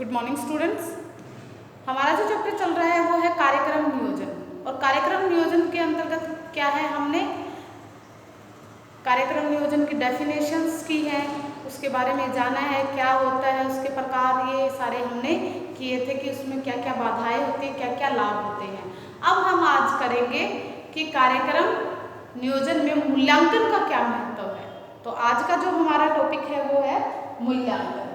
Good morning students. हमारा जो chapter चल रहा है वो है कार्यक्रम नियोजन। और कार्यक्रम नियोजन के अंतर्गत क्या है, हमने कार्यक्रम नियोजन की डेफिनेशंस की है, उसके बारे में जाना है क्या होता है, उसके प्रकार, ये सारे हमने किए थे कि उसमें क्या क्या बाधाएं होती हैं, क्या क्या लाभ होते हैं। अब हम आज करेंगे कि कार्यक्रम नियोजन में मूल्यांकन का क्या महत्व है। तो आज का जो हमारा टॉपिक है वो है मूल्यांकन।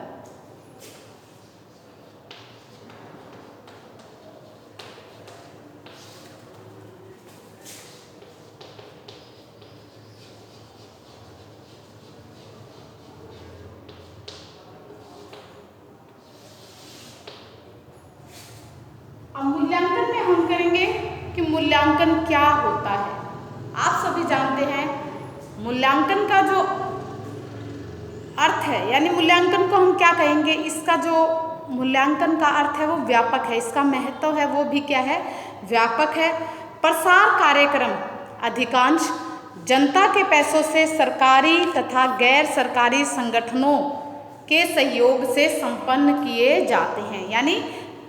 अब मूल्यांकन में हम करेंगे कि मूल्यांकन क्या होता है। आप सभी जानते हैं मूल्यांकन का जो अर्थ है, यानी मूल्यांकन को हम क्या कहेंगे, इसका जो मूल्यांकन का अर्थ है वो व्यापक है, इसका महत्व है वो भी क्या है, व्यापक है। प्रसार कार्यक्रम अधिकांश जनता के पैसों से सरकारी तथा गैर सरकारी संगठनों के सहयोग से संपन्न किए जाते हैं। यानी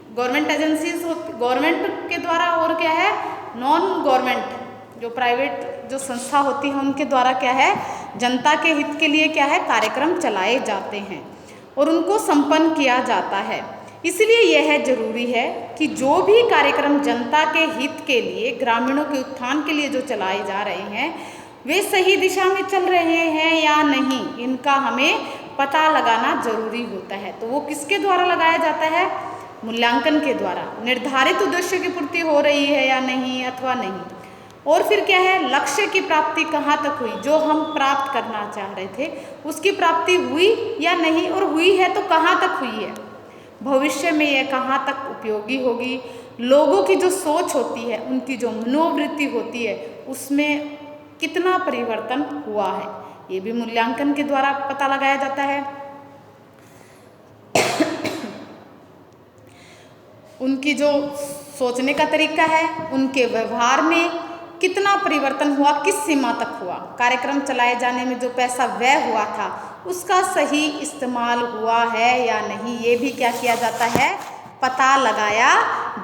गवर्नमेंट एजेंसीज, गवर्नमेंट के द्वारा, और क्या है, नॉन गवर्नमेंट जो प्राइवेट जो संस्था होती है उनके द्वारा क्या है, जनता के हित के लिए क्या है, कार्यक्रम चलाए जाते हैं और उनको संपन्न किया जाता है। इसलिए यह जरूरी है कि जो भी कार्यक्रम जनता के हित के लिए, ग्रामीणों के उत्थान के लिए जो चलाए जा रहे हैं वे सही दिशा में चल रहे हैं या नहीं, इनका हमें पता लगाना जरूरी होता है। तो वो किसके द्वारा लगाया जाता है, मूल्यांकन के द्वारा। निर्धारित उद्देश्य की पूर्ति हो रही है या नहीं अथवा नहीं, और फिर क्या है, लक्ष्य की प्राप्ति कहाँ तक हुई, जो हम प्राप्त करना चाह रहे थे उसकी प्राप्ति हुई या नहीं, और हुई है तो कहाँ तक हुई है, भविष्य में यह कहाँ तक उपयोगी होगी, लोगों की जो सोच होती है, उनकी जो मनोवृत्ति होती है उसमें कितना परिवर्तन हुआ है, ये भी मूल्यांकन के द्वारा पता लगाया जाता है। उनकी जो सोचने का तरीका है, उनके व्यवहार में कितना परिवर्तन हुआ, किस सीमा तक हुआ, कार्यक्रम चलाए जाने में जो पैसा व्यय हुआ था उसका सही इस्तेमाल हुआ है या नहीं, ये भी क्या किया जाता है, पता लगाया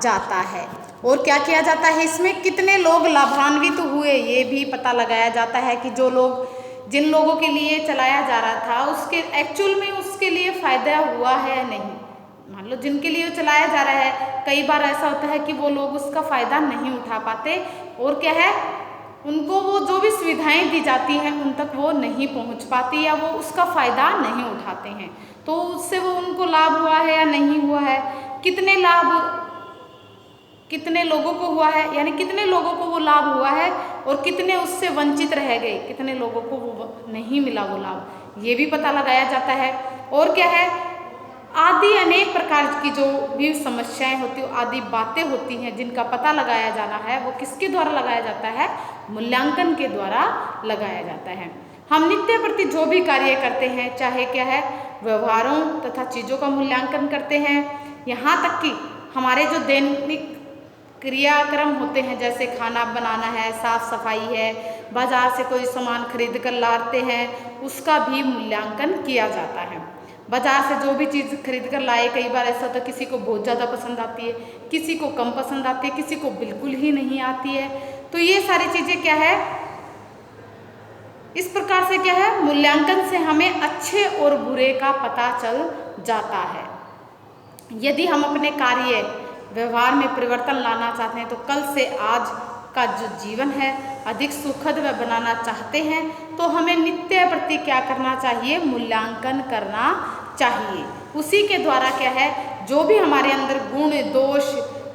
जाता है। और क्या किया जाता है, इसमें कितने लोग लाभान्वित हुए ये भी पता लगाया जाता है कि जो लोग, जिन लोगों के लिए चलाया जा रहा था उसके एक्चुअल में उसके लिए फायदा हुआ है या नहीं। मान लो जिनके लिए चलाया जा रहा है, कई बार ऐसा होता है कि वो लोग उसका फ़ायदा नहीं उठा पाते, और क्या है, उनको वो जो भी सुविधाएं दी जाती हैं उन तक वो नहीं पहुंच पाती, या वो उसका फ़ायदा नहीं उठाते हैं। तो उससे वो उनको लाभ हुआ है या नहीं हुआ है, कितने लाभ कितने लोगों को हुआ है, यानी कितने लोगों को वो लाभ हुआ है और कितने उससे वंचित रह गए, कितने लोगों को वो नहीं मिला वो लाभ, ये भी पता लगाया जाता है। और क्या है, आदि अनेक प्रकार की जो भी समस्याएं होती हैं, आदि बातें होती हैं जिनका पता लगाया जाना है, वो किसके द्वारा लगाया जाता है, मूल्यांकन के द्वारा लगाया जाता है। हम नित्य प्रति जो भी कार्य करते हैं, चाहे क्या है, व्यवहारों तथा चीज़ों का मूल्यांकन करते हैं, यहाँ तक कि हमारे जो दैनिक क्रियाक्रम होते हैं, जैसे खाना बनाना है, साफ सफाई है, बाजार से कोई सामान खरीद कर लाते हैं, उसका भी मूल्यांकन किया जाता है। बाजार से जो भी चीज़ खरीद कर लाए, कई बार ऐसा होता है किसी को बहुत ज़्यादा पसंद आती है, किसी को कम पसंद आती है, किसी को बिल्कुल ही नहीं आती है। तो ये सारी चीज़ें क्या है, इस प्रकार से क्या है, मूल्यांकन से हमें अच्छे और बुरे का पता चल जाता है। यदि हम अपने कार्य व्यवहार में परिवर्तन लाना चाहते हैं, तो कल से आज का जो जीवन है अधिक सुखद व बनाना चाहते हैं, तो हमें नित्य प्रति क्या करना चाहिए, मूल्यांकन करना चाहिए। उसी के द्वारा क्या है, जो भी हमारे अंदर गुण दोष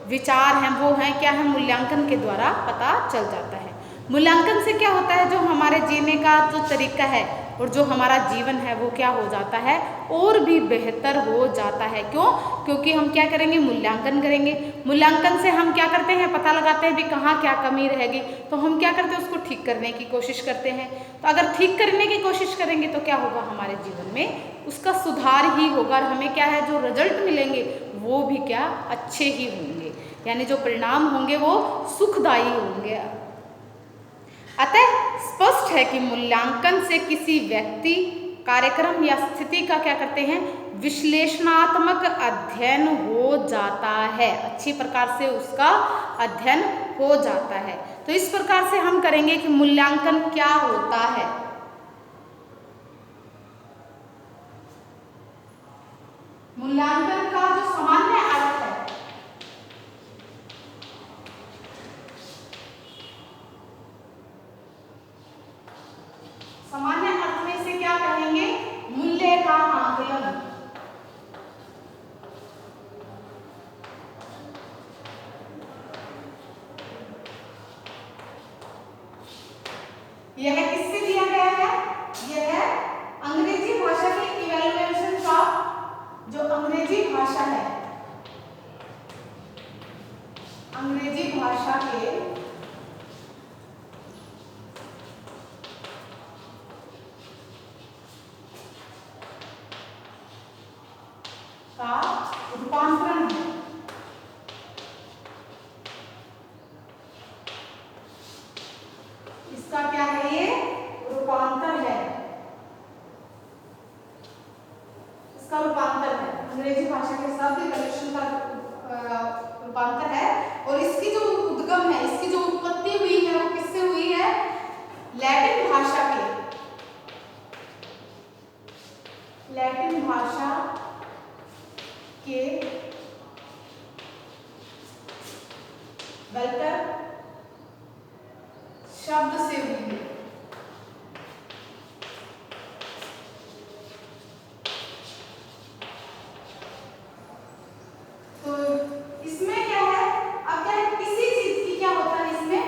विचार हैं वो हैं क्या है, मूल्यांकन के द्वारा पता चल जाता है। मूल्यांकन से क्या होता है, जो हमारे जीने का जो तरीका है और जो हमारा जीवन है वो क्या हो जाता है, और भी बेहतर हो जाता है। क्यों, क्योंकि हम क्या करेंगे, मूल्यांकन करेंगे। मूल्यांकन से हम क्या करते हैं, पता लगाते हैं भी कहाँ क्या कमी रहेगी, तो हम क्या करते हैं, उसको ठीक करने की कोशिश करते हैं। तो अगर ठीक करने की कोशिश करेंगे तो क्या होगा, हमारे जीवन में उसका सुधार ही होगा, और हमें क्या है, जो रिजल्ट मिलेंगे वो भी क्या अच्छे ही होंगे, यानी जो परिणाम होंगे वो सुखदायी होंगे। अतः स्पष्ट है कि मूल्यांकन से किसी व्यक्ति कार्यक्रम या स्थिति का क्या करते हैं, विश्लेषणात्मक अध्ययन हो जाता है, अच्छी प्रकार से उसका अध्ययन हो जाता है। तो इस प्रकार से हम करेंगे कि मूल्यांकन क्या होता है। मूल्यांकन का जो सामान्य अर्थ है, सामान्य अर्थ में से क्या कहेंगे, मूल्य का आकलन। यह किससे दिया गया है, यह अंग्रेजी भाषा के इवैल्यूएशन का, जो अंग्रेजी भाषा है, अंग्रेजी भाषा के का रूपांतरण है। इसका क्या है, ये रूपांतर है, इसका रूपांतर है, अंग्रेजी भाषा के शब्द इवैल्यूएशन का रूपांतर है। और इसकी जो उद्गम है, इसकी जो उत्पत्ति हुई है वो किससे हुई है, लैटिन भाषा के, लैटिन भाषा के वेल्टर शब्द से हुई है। तो इसमें क्या है, अब क्या है, किसी चीज की क्या होता है, इसमें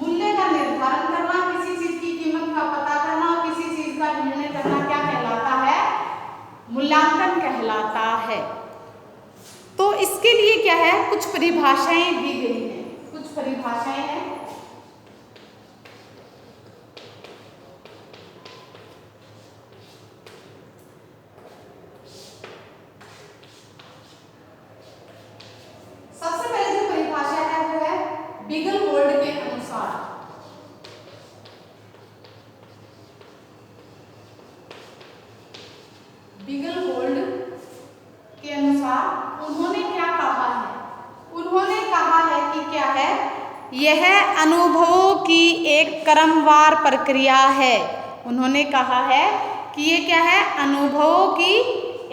मूल्य का निर्धारण करना, किसी चीज की कीमत का पता करना और किसी चीज का निर्णय करना क्या कहलाता है, मूल्यांकन कहलाता है। तो इसके लिए क्या है, कुछ परिभाषाएं दी गई हैं, कुछ परिभाषाएं हैं। सबसे पहले जो परिभाषा है वो है बिगलहोल्ड के अनुसार। बिगलहोल्ड के अनुसार उन्होंने क्या कहा है, उन्होंने कहा है कि क्या है, यह अनुभवों की एक क्रमवार प्रक्रिया है। उन्होंने कहा है कि ये क्या है, अनुभवों की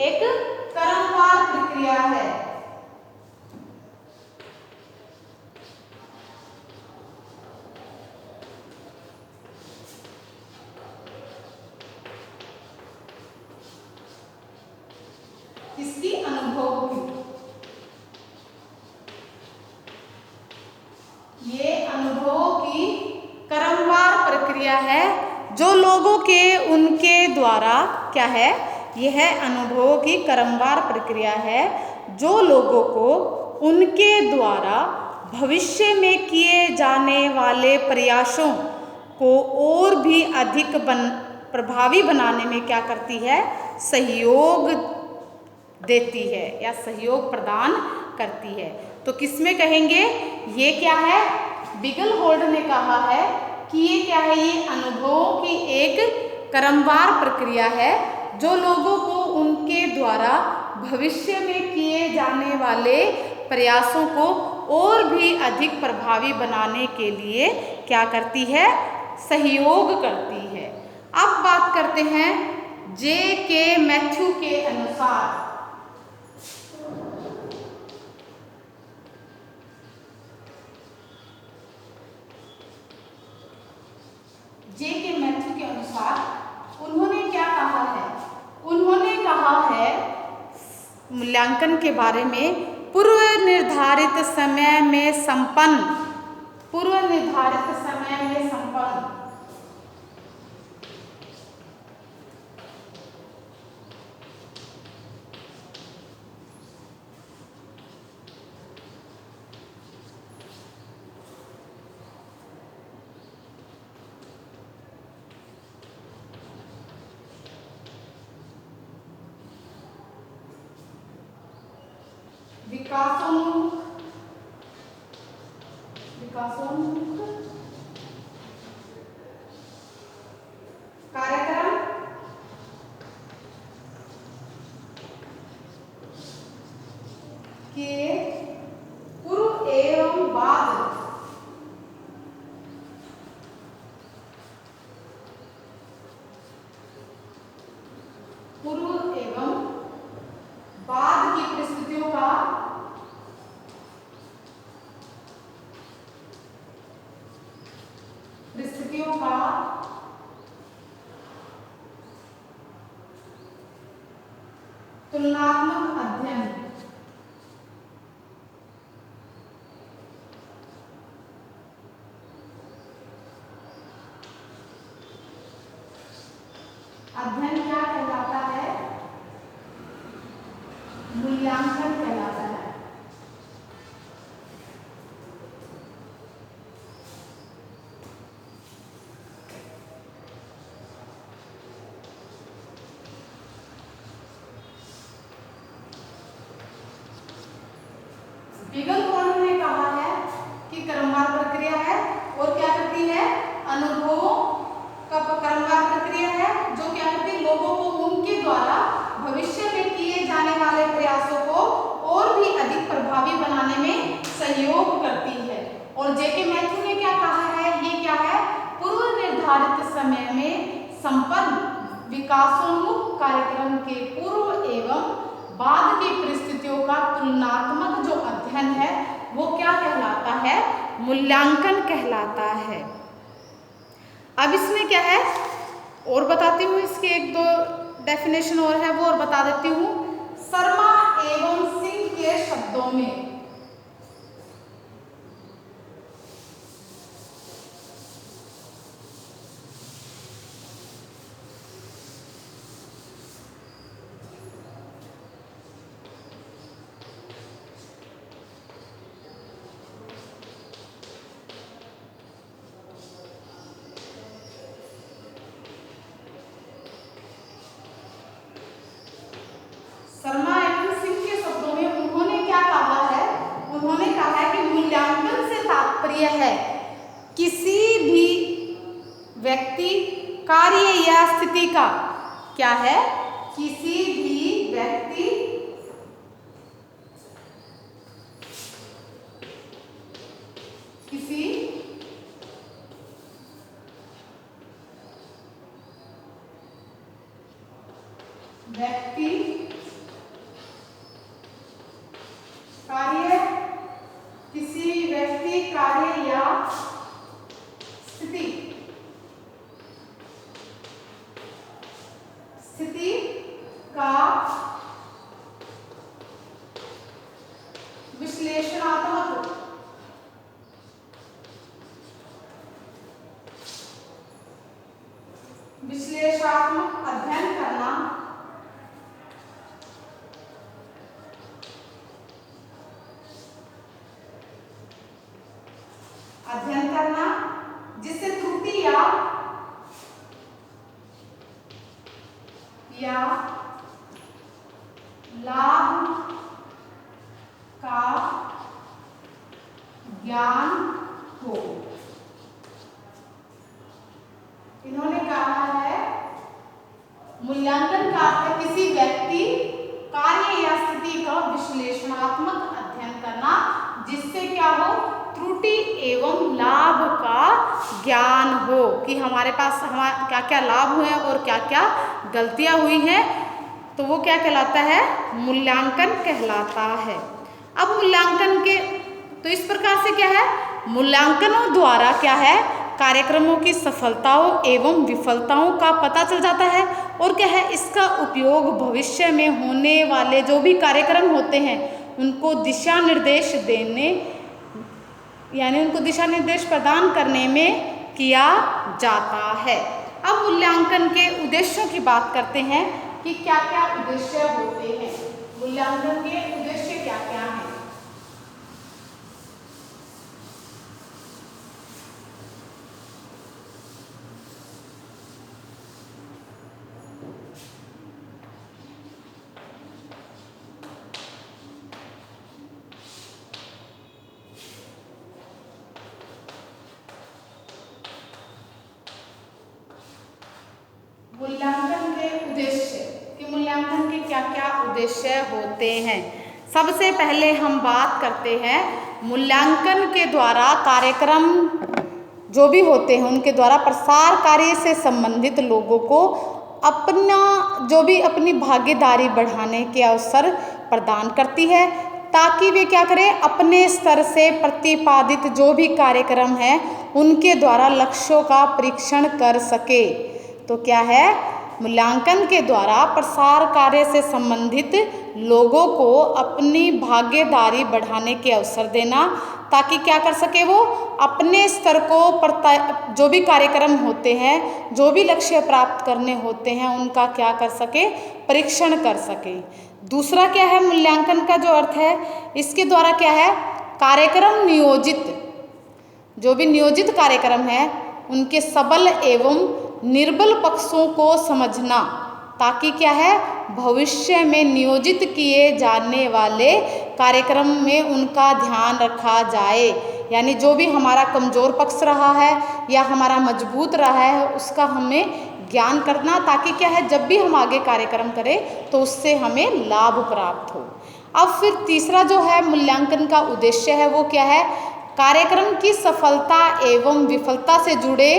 एक क्रमवार प्रक्रिया है। किसकी, अनुभव की। ये अनुभवों की क्रमवार प्रक्रिया है जो लोगों के उनके द्वारा क्या है, यह अनुभवों की क्रमवार प्रक्रिया है जो लोगों को उनके द्वारा भविष्य में किए जाने वाले प्रयासों को और भी अधिक प्रभावी बनाने में क्या करती है, सहयोग देती है या सहयोग प्रदान करती है। तो किसमें कहेंगे, ये क्या है, बिगलहोल्ड ने कहा है कि ये क्या है, ये अनुभवों की एक क्रमवार प्रक्रिया है जो लोगों को उनके द्वारा भविष्य में किए जाने वाले प्रयासों को और भी अधिक प्रभावी बनाने के लिए क्या करती है, सहयोग करती है। अब बात करते हैं J.K. मैथ्यू के अनुसार। J.K. मैथ्यू के अनुसार उन्होंने क्या कहा है, उन्होंने कहा है मूल्यांकन के बारे में, पूर्व निर्धारित समय में संपन्न, पूर्व निर्धारित समय में संपन्न विकासोन्मुख कार्यक्रम पूर्व एवं बाद की परिस्थितियों का तुलनात्मक अध्ययन। अध्ययन क्या कहलाता है? मूल्यांकन कहलाता है। विगलकोण ने कहा है कि क्रमवार प्रक्रिया है और क्या करती है? अनुभवों का क्रमवार प्रक्रिया है जो क्या करती है? लोगों को उनके द्वारा भविष्य में किए जाने वाले प्रयासों को और भी अधिक प्रभावी बनाने में सहयोग करती है। और जेके मैथ्यू ने क्या कहा है? ये क्या है? पूर्व निर्धारित समय में संपन्न विकासोन्मुख कार्यक्रम के पूर्व एवं बाद की परिस्थितियों का तुलनात्मक जो अध्ययन है वो क्या कहलाता है? मूल्यांकन कहलाता है। अब इसमें क्या है और बताती हूँ, इसके एक दो डेफिनेशन और है वो और बता देती हूँ। शर्मा एवं सिंह के शब्दों में शर्मा एवं सिंह के शब्दों में उन्होंने क्या कहा है? उन्होंने कहा है कि मूल्यांकन से तात्पर्य है किसी भी व्यक्ति, कार्य या स्थिति का क्या है? किसी भी व्यक्ति, किसी व्यक्ति, कार्य, किसी व्यक्ति, कार्य या स्थिति का विश्लेषणात्मक अध्ययन करना जिससे त्रुटि या लाभ का ज्ञान हो। इन्होंने कहा है मूल्यांकन का अर्थ है किसी व्यक्ति, कार्य या स्थिति का विश्लेषणात्मक अध्ययन करना जिससे क्या हो? त्रुटि एवं लाभ का ज्ञान हो कि हमारे पास क्या क्या लाभ हुए हैं और क्या क्या गलतियां हुई हैं, तो वो क्या कहलाता है? मूल्यांकन कहलाता है। अब मूल्यांकन के तो इस प्रकार से क्या है? मूल्यांकनों द्वारा क्या है? कार्यक्रमों की सफलताओं एवं विफलताओं का पता चल जाता है और क्या है? इसका उपयोग भविष्य में होने वाले जो भी कार्यक्रम होते हैं उनको दिशा निर्देश देने यानी उनको दिशा निर्देश प्रदान करने में किया जाता है। अब मूल्यांकन के उद्देश्यों की बात करते हैं कि क्या क्या उद्देश्य होते हैं। मूल्यांकन के उद्देश्य क्या क्या हैं? मूल्यांकन के उद्देश्य कि मूल्यांकन के क्या क्या उद्देश्य होते हैं। सबसे पहले हम बात करते हैं मूल्यांकन के द्वारा कार्यक्रम जो भी होते हैं उनके द्वारा प्रसार कार्य से संबंधित लोगों को अपना जो भी अपनी भागीदारी बढ़ाने के अवसर प्रदान करती है, ताकि वे क्या करें, अपने स्तर से प्रतिपादित जो भी कार्यक्रम है उनके द्वारा लक्ष्यों का परीक्षण कर सके। तो क्या है, मूल्यांकन के द्वारा प्रसार कार्य से संबंधित लोगों को अपनी भागीदारी बढ़ाने के अवसर देना, ताकि क्या कर सके, वो अपने स्तर को जो भी कार्यक्रम होते हैं, जो भी लक्ष्य प्राप्त करने होते हैं, उनका क्या कर सके, परीक्षण कर सके। दूसरा क्या है, मूल्यांकन का जो अर्थ है, इसके द्वारा क्या है, कार्यक्रम नियोजित, जो भी नियोजित कार्यक्रम है उनके सबल एवं निर्बल पक्षों को समझना, ताकि क्या है, भविष्य में नियोजित किए जाने वाले कार्यक्रम में उनका ध्यान रखा जाए। यानी जो भी हमारा कमज़ोर पक्ष रहा है या हमारा मजबूत रहा है, उसका हमें ज्ञान करना, ताकि क्या है, जब भी हम आगे कार्यक्रम करें तो उससे हमें लाभ प्राप्त हो। अब फिर तीसरा जो है मूल्यांकन का उद्देश्य है, वो क्या है, कार्यक्रम की सफलता एवं विफलता से जुड़े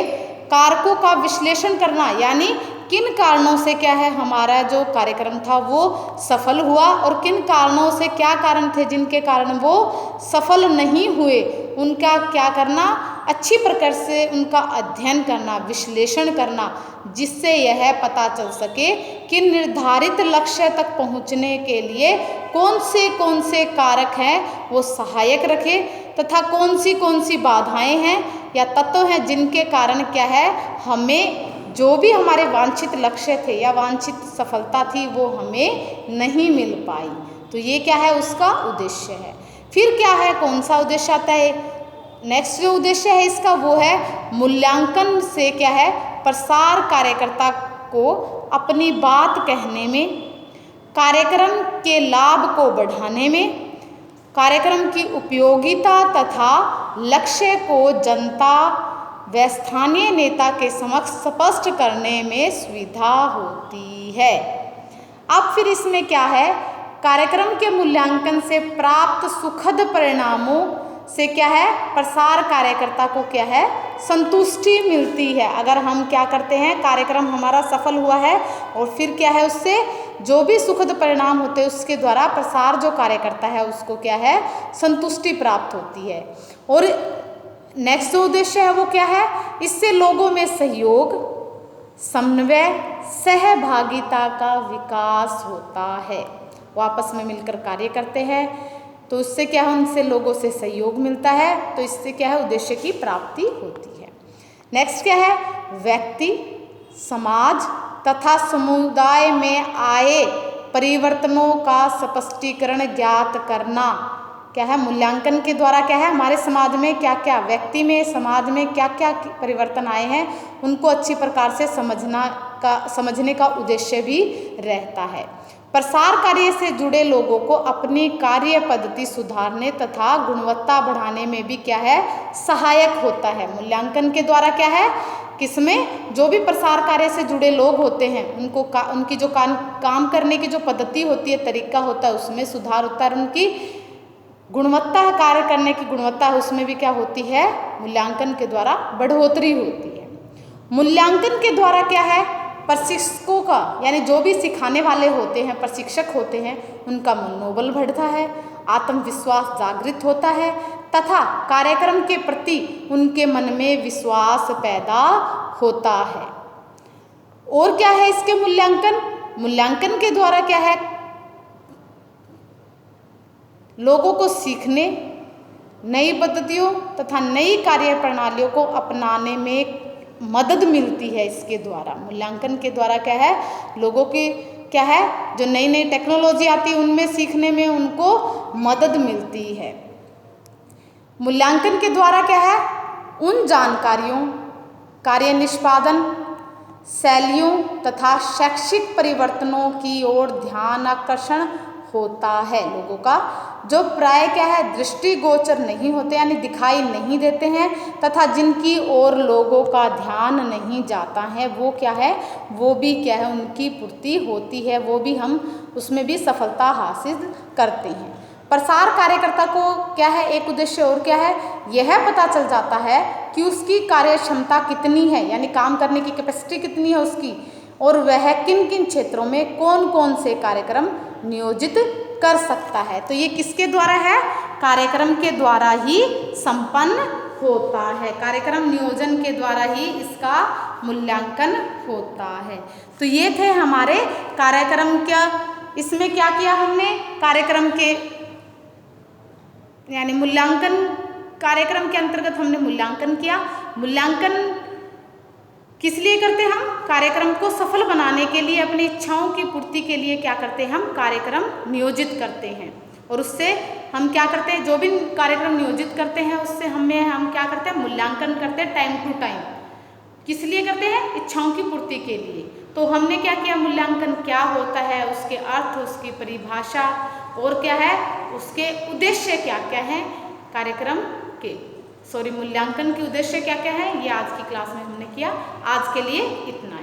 कारकों का विश्लेषण करना, यानी किन कारणों से क्या है, हमारा जो कार्यक्रम था वो सफल हुआ और किन कारणों से, क्या कारण थे जिनके कारण वो सफल नहीं हुए, उनका क्या करना, अच्छी प्रकार से उनका अध्ययन करना, विश्लेषण करना, जिससे यह पता चल सके कि निर्धारित लक्ष्य तक पहुंचने के लिए कौन से कारक हैं वो सहायक रखे, तथा कौन सी बाधाएं हैं या तत्व हैं जिनके कारण क्या है, हमें जो भी हमारे वांछित लक्ष्य थे या वांछित सफलता थी वो हमें नहीं मिल पाई। तो ये क्या है, उसका उद्देश्य है। फिर क्या है, कौन सा उद्देश्य आता है, नेक्स्ट जो उद्देश्य है इसका वो है, मूल्यांकन से क्या है, प्रसार कार्यकर्ता को अपनी बात कहने में, कार्यक्रम के लाभ को बढ़ाने में, कार्यक्रम की उपयोगिता तथा लक्ष्य को जनता व स्थानीय नेता के समक्ष स्पष्ट करने में सुविधा होती है। अब फिर इसमें क्या है, कार्यक्रम के मूल्यांकन से प्राप्त सुखद परिणामों से क्या है, प्रसार कार्यकर्ता को क्या है, संतुष्टि मिलती है। अगर हम क्या करते हैं, कार्यक्रम हमारा सफल हुआ है और फिर क्या है, उससे जो भी सुखद परिणाम होते हैं उसके द्वारा प्रसार जो कार्यकर्ता है उसको क्या है, संतुष्टि प्राप्त होती है। और नेक्स्ट जो उद्देश्य है वो क्या है, इससे लोगों में सहयोग, समन्वय, सहभागिता का विकास होता है। वो आपस में मिलकर कार्य करते हैं तो उससे क्या है, उनसे लोगों से सहयोग मिलता है, तो इससे क्या है, उद्देश्य की प्राप्ति होती है। नेक्स्ट क्या है, व्यक्ति, समाज तथा समुदाय में आए परिवर्तनों का स्पष्टीकरण ज्ञात करना। क्या है, मूल्यांकन के द्वारा क्या है, हमारे समाज में क्या क्या, व्यक्ति में, समाज में क्या क्या परिवर्तन आए हैं उनको अच्छी प्रकार से समझने का उद्देश्य भी रहता है। प्रसार कार्य से जुड़े लोगों को अपनी कार्य पद्धति सुधारने तथा गुणवत्ता बढ़ाने में भी क्या है, सहायक होता है। मूल्यांकन के द्वारा क्या है, किसमें, जो भी प्रसार कार्य से जुड़े लोग होते हैं उनको उनकी जो काम करने की जो पद्धति होती है, तरीका होता है, उसमें सुधार होता है। उनकी गुणवत्ता है, कार्य करने की गुणवत्ता है, उसमें भी क्या होती है, मूल्यांकन के द्वारा बढ़ोतरी होती है। मूल्यांकन के द्वारा क्या है, प्रशिक्षकों का, यानी जो भी सिखाने वाले होते हैं, प्रशिक्षक होते हैं, उनका मनोबल बढ़ता है, आत्मविश्वास जागृत होता है तथा कार्यक्रम के प्रति उनके मन में विश्वास पैदा होता है। और क्या है इसके मूल्यांकन के द्वारा क्या है, लोगों को सीखने, नई पद्धतियों तथा नई कार्य प्रणालियों को अपनाने में मदद मिलती है। इसके द्वारा, मूल्यांकन के द्वारा क्या है, लोगों की क्या है, जो नई नई टेक्नोलॉजी आती है उनमें सीखने में उनको मदद मिलती है। मूल्यांकन के द्वारा क्या है, उन जानकारियों, कार्य निष्पादन शैलियों तथा शैक्षिक परिवर्तनों की ओर ध्यान आकर्षण होता है लोगों का, जो प्राय क्या है, दृष्टिगोचर नहीं होते, यानी दिखाई नहीं देते हैं, तथा जिनकी ओर लोगों का ध्यान नहीं जाता है, वो क्या है, वो भी क्या है, उनकी पूर्ति होती है, वो भी हम उसमें भी सफलता हासिल करते हैं। प्रसार कार्यकर्ता को क्या है, एक उद्देश्य और क्या है, यह पता चल जाता है कि उसकी कार्य क्षमता कितनी है, यानी काम करने की कैपेसिटी कितनी है उसकी, और वह किन किन क्षेत्रों में कौन कौन से कार्यक्रम नियोजित कर सकता है। तो ये किसके द्वारा है? कार्यक्रम के द्वारा ही संपन्न होता है। कार्यक्रम नियोजन के द्वारा ही इसका मूल्यांकन होता है। तो ये थे हमारे कार्यक्रम क्या, इसमें क्या किया हमने, कार्यक्रम के यानी मूल्यांकन, कार्यक्रम के अंतर्गत हमने मूल्यांकन किया। मूल्यांकन किस लिए करते हम? कार्यक्रम को सफल बनाने के लिए, अपनी इच्छाओं की पूर्ति के लिए क्या करते हैं हम? कार्यक्रम नियोजित करते हैं। और उससे हम क्या करते हैं, जो भी कार्यक्रम नियोजित करते हैं उससे हम क्या करते हैं? मूल्यांकन करते हैं टाइम टू टाइम। किस लिए करते हैं? इच्छाओं की पूर्ति के लिए। तो हमने क्या किया? मूल्यांकन क्या होता है, उसके अर्थ, उसकी परिभाषा और क्या है, उसके उद्देश्य क्या क्या हैं कार्यक्रम के, मूल्यांकन के उद्देश्य क्या क्या है, ये आज की क्लास में हमने किया। आज के लिए इतना।